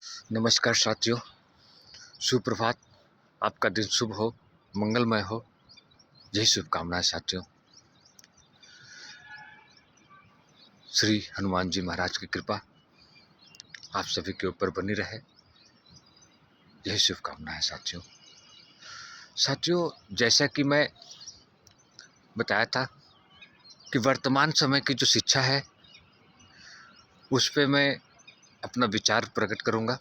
नमस्कार साथियों, सुप्रभात। आपका दिन शुभ हो, मंगलमय हो, यही शुभकामनाएं साथियों। श्री हनुमान जी महाराज की कृपा आप सभी के ऊपर बनी रहे, यही शुभकामनाएं साथियों। जैसा कि मैं बताया था कि वर्तमान समय की जो शिक्षा है उस पे मैं अपना विचार प्रकट करूंगा।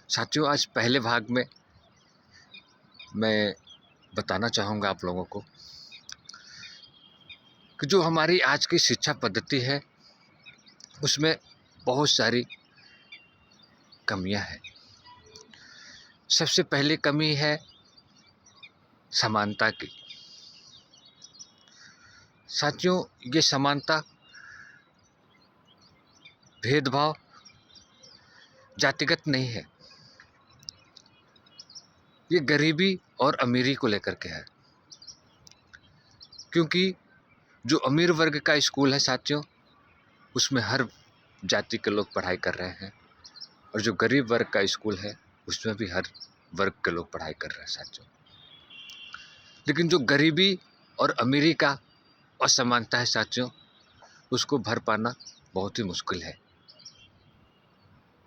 साथियों, आज पहले भाग में मैं बताना चाहूँगा आप लोगों को कि जो हमारी आज की शिक्षा पद्धति है उसमें बहुत सारी कमियां हैं। सबसे पहली कमी है समानता की। साथियों, ये समानता भेदभाव जातिगत नहीं है, ये गरीबी और अमीरी को लेकर के है। क्योंकि जो अमीर वर्ग का स्कूल है साथियों, उसमें हर जाति के लोग पढ़ाई कर रहे हैं, और जो गरीब वर्ग का स्कूल है उसमें भी हर वर्ग के लोग पढ़ाई कर रहे हैं साथियों। लेकिन जो गरीबी और अमीरी का असमानता है साथियों, उसको भर पाना बहुत ही मुश्किल है।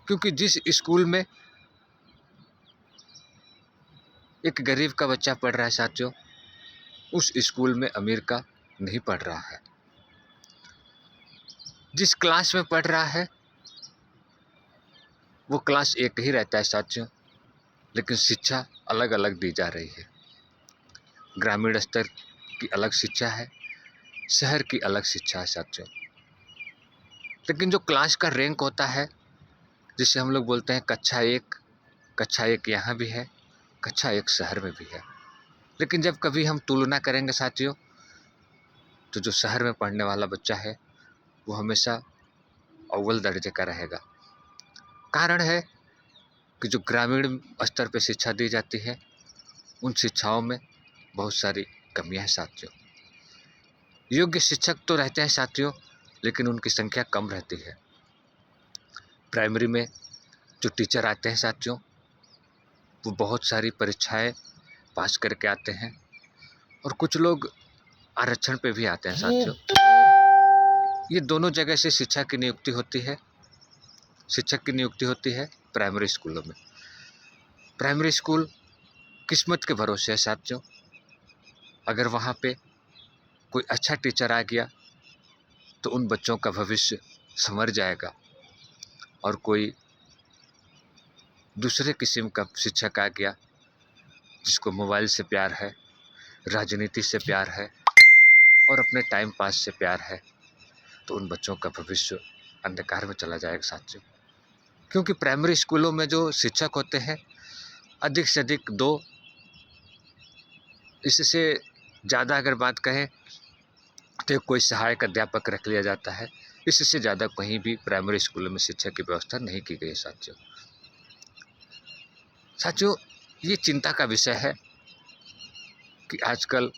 क्योंकि जिस स्कूल में एक गरीब का बच्चा पढ़ रहा है साथियों, उस स्कूल में अमीर का नहीं पढ़ रहा है। जिस क्लास में पढ़ रहा है वो क्लास एक ही रहता है साथियों, लेकिन शिक्षा अलग अलग दी जा रही है। ग्रामीण स्तर की अलग शिक्षा है, शहर की अलग शिक्षा है साथियों। लेकिन जो क्लास का रैंक होता है, जिसे हम लोग बोलते हैं कक्षा एक यहाँ भी है, कक्षा एक शहर में भी है। लेकिन जब कभी हम तुलना करेंगे साथियों, तो जो शहर में पढ़ने वाला बच्चा है वो हमेशा अव्वल दर्जे का रहेगा। कारण है कि जो ग्रामीण स्तर पर शिक्षा दी जाती है उन शिक्षाओं में बहुत सारी कमियां हैं साथियों। योग्य शिक्षक तो रहते हैं साथियों, लेकिन उनकी संख्या कम रहती है। प्राइमरी में जो टीचर आते हैं साथियों, वो बहुत सारी परीक्षाएं पास करके आते हैं, और कुछ लोग आरक्षण पे भी आते हैं साथियों। ये दोनों जगह से शिक्षक की नियुक्ति होती है प्राइमरी स्कूलों में। प्राइमरी स्कूल किस्मत के भरोसे है साथियों। अगर वहाँ पे कोई अच्छा टीचर आ गया तो उन बच्चों का भविष्य संवर जाएगा, और कोई दूसरे किस्म का शिक्षक आ गया जिसको मोबाइल से प्यार है, राजनीति से प्यार है और अपने टाइम पास से प्यार है, तो उन बच्चों का भविष्य अंधकार में चला जाएगा साथियों। क्योंकि प्राइमरी स्कूलों में जो शिक्षक होते हैं अधिक से अधिक 2, इससे ज़्यादा अगर बात कहें तो कोई सहायक अध्यापक रख लिया जाता है। इससे ज़्यादा कहीं भी प्राइमरी स्कूलों में शिक्षा की व्यवस्था नहीं की गई साथियों। ये चिंता का विषय है कि आजकल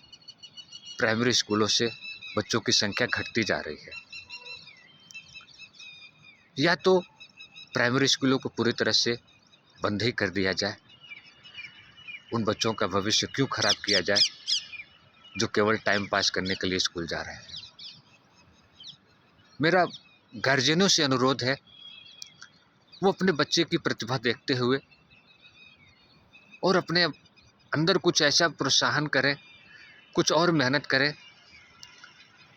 प्राइमरी स्कूलों से बच्चों की संख्या घटती जा रही है। या तो प्राइमरी स्कूलों को पूरी तरह से बंद ही कर दिया जाए, उन बच्चों का भविष्य क्यों खराब किया जाए जो केवल टाइम पास करने के लिए स्कूल जा रहे हैं। मेरा गार्जियनों से अनुरोध है, वो अपने बच्चे की प्रतिभा देखते हुए और अपने अंदर कुछ ऐसा प्रोत्साहन करें, कुछ और मेहनत करें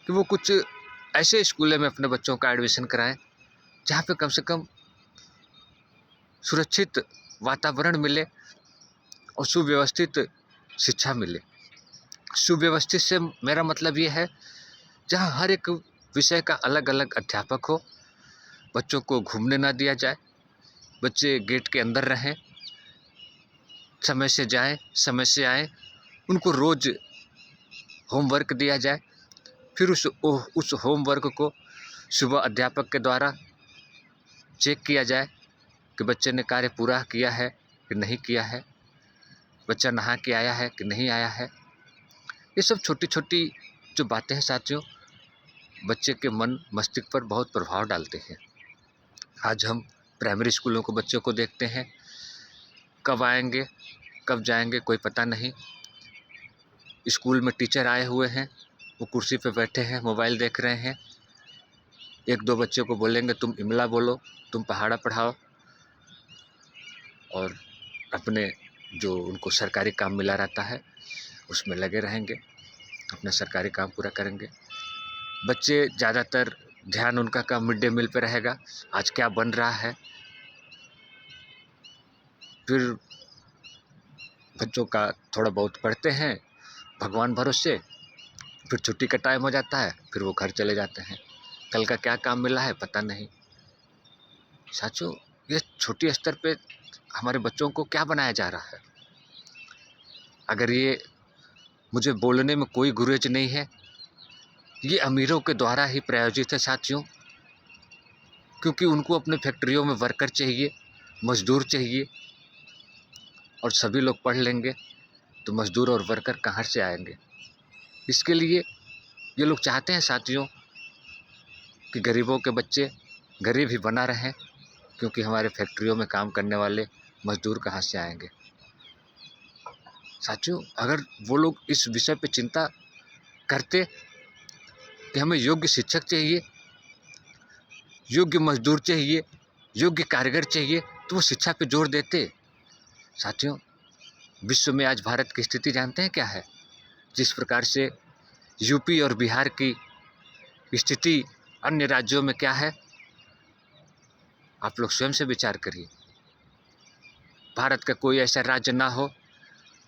कि वो कुछ ऐसे स्कूलों में अपने बच्चों का एडमिशन कराएं जहाँ पे कम से कम सुरक्षित वातावरण मिले और सुव्यवस्थित शिक्षा मिले। सुव्यवस्थित से मेरा मतलब ये है जहाँ हर एक विषय का अलग अलग अध्यापक हो, बच्चों को घूमने ना दिया जाए, बच्चे गेट के अंदर रहें, समय से जाएं, समय से आएं, उनको रोज़ होमवर्क दिया जाए, फिर उस होमवर्क को सुबह अध्यापक के द्वारा चेक किया जाए कि बच्चे ने कार्य पूरा किया है कि नहीं किया है, बच्चा नहा के आया है कि नहीं आया है। ये सब छोटी छोटी जो बातें हैं साथियों, बच्चे के मन मस्तिष्क पर बहुत प्रभाव डालते हैं। आज हम प्राइमरी स्कूलों को बच्चों को देखते हैं, कब आएंगे कब जाएंगे कोई पता नहीं। स्कूल में टीचर आए हुए हैं, वो कुर्सी पे बैठे हैं, मोबाइल देख रहे हैं। एक दो बच्चों को बोलेंगे तुम इमला बोलो, तुम पहाड़ा पढ़ाओ, और अपने जो उनको सरकारी काम मिला रहता है उसमें लगे रहेंगे, अपना सरकारी काम पूरा करेंगे। बच्चे ज़्यादातर ध्यान उनका का मिड डे मील पे रहेगा, आज क्या बन रहा है। फिर बच्चों का थोड़ा बहुत पढ़ते हैं भगवान भरोसे, फिर छुट्टी का टाइम हो जाता है, फिर वो घर चले जाते हैं। कल का क्या काम मिला है पता नहीं। साथियों, ये छोटी स्तर पे हमारे बच्चों को क्या बनाया जा रहा है। अगर ये मुझे बोलने में कोई गुरेज नहीं है, ये अमीरों के द्वारा ही प्रायोजित है साथियों, क्योंकि उनको अपने फैक्ट्रियों में वर्कर चाहिए, मजदूर चाहिए, और सभी लोग पढ़ लेंगे तो मजदूर और वर्कर कहाँ से आएंगे। इसके लिए ये लोग चाहते हैं साथियों कि गरीबों के बच्चे गरीब ही बना रहें, क्योंकि हमारे फैक्ट्रियों में काम करने वाले मजदूर कहाँ से आएंगे। साथियों, अगर वो लोग इस विषय पे चिंता करते कि हमें योग्य शिक्षक चाहिए, योग्य मजदूर चाहिए, योग्य कारीगर चाहिए, तो वो शिक्षा पे जोर देते। साथियों, विश्व में आज भारत की स्थिति जानते हैं क्या है? जिस प्रकार से यूपी और बिहार की स्थिति अन्य राज्यों में क्या है, आप लोग स्वयं से विचार करिए। भारत का कोई ऐसा राज्य ना हो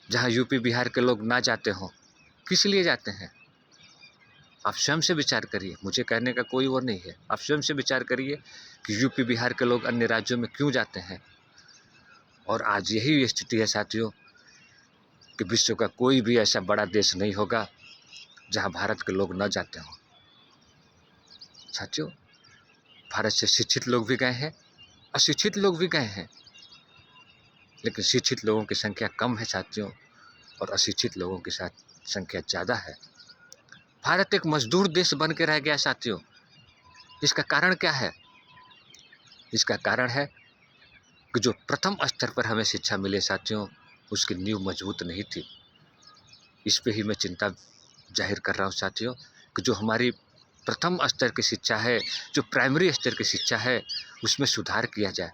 जहां यूपी बिहार के लोग ना जाते हों। किस लिए जाते हैं? आप स्वयं से विचार करिए, मुझे कहने का कोई वो नहीं है। आप स्वयं से विचार करिए कि यूपी बिहार के लोग अन्य राज्यों में क्यों जाते हैं। और आज यही स्थिति है साथियों कि विश्व का कोई भी ऐसा बड़ा देश नहीं होगा जहां भारत के लोग न जाते हों। साथियों, भारत से शिक्षित लोग भी गए हैं, अशिक्षित लोग भी गए हैं, लेकिन शिक्षित लोगों की संख्या कम है साथियों, और अशिक्षित लोगों की संख्या ज़्यादा है। भारत एक मजदूर देश बन के रह गया साथियों। इसका कारण क्या है? इसका कारण है कि जो प्रथम स्तर पर हमें शिक्षा मिले साथियों, उसकी नींव मजबूत नहीं थी। इस पे ही मैं चिंता जाहिर कर रहा हूँ साथियों कि जो हमारी प्रथम स्तर की शिक्षा है, जो प्राइमरी स्तर की शिक्षा है, उसमें सुधार किया जाए।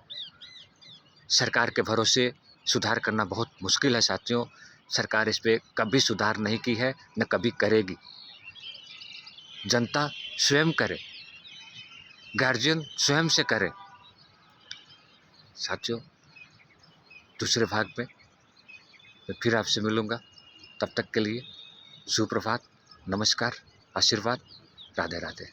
सरकार के भरोसे सुधार करना बहुत मुश्किल है साथियों। सरकार इस पे कभी सुधार नहीं की है, न कभी करेगी। जनता स्वयं करे, गार्जियन स्वयं से करे। साथियों, दूसरे भाग में मैं फिर आपसे मिलूँगा। तब तक के लिए सुप्रभात, नमस्कार, आशीर्वाद, राधे राधे।